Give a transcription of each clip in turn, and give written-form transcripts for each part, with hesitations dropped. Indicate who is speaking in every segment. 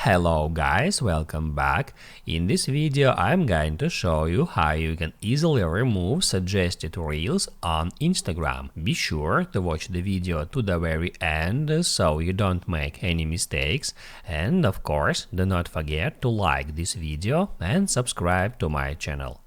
Speaker 1: Hello guys, welcome back. In this video I'm going to show you how you can easily remove suggested reels on Instagram. Be sure to watch the video to the very end so you don't make any mistakes, and of course do not forget to like this video and subscribe to my channel.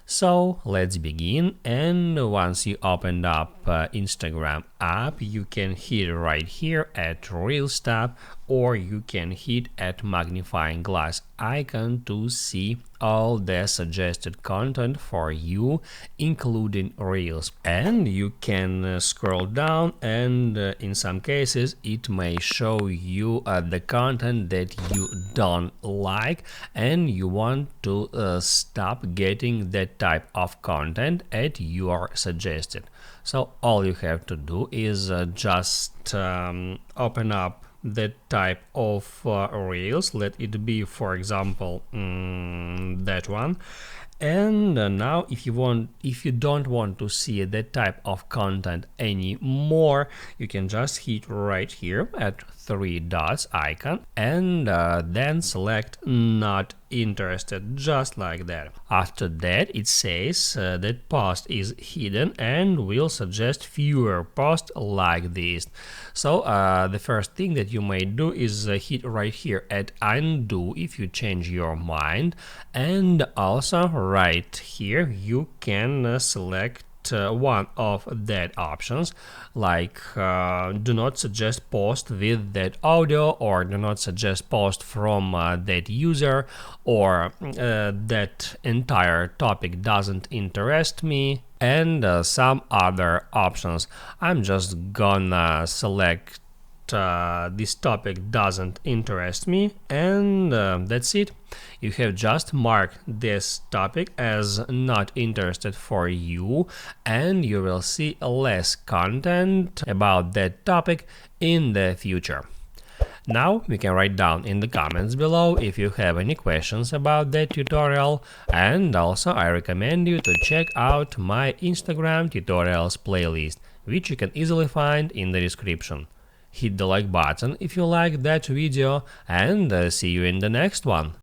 Speaker 1: So let's begin, and once you opened up Instagram app, you can hit right here at Reels tab, or you can hit at magnifying glass icon to see all the suggested content for you, including Reels. And you can scroll down, and in some cases it may show you the content that you don't like and you want to stop getting that type of content at your suggested. So all you have to do is just open up that type of reels. Let it be, for example, that one. And now if you don't want to see that type of content anymore, you can just hit right here at three dots icon, and then select not interested, just like that. After that it says that post is hidden and will suggest fewer posts like this. So the first thing that you may do is hit right here at undo if you change your mind, and also right here you can select one of that options, like do not suggest post with that audio, or do not suggest post from that user, or that entire topic doesn't interest me, and some other options. I'm just gonna select this topic doesn't interest me, and that's it. You have just marked this topic as not interested for you, and you will see less content about that topic in the future. Now you can write down in the comments below if you have any questions about that tutorial, and also I recommend you to check out my Instagram tutorials playlist, which you can easily find in the description. Hit the like button if you like that video, and see you in the next one.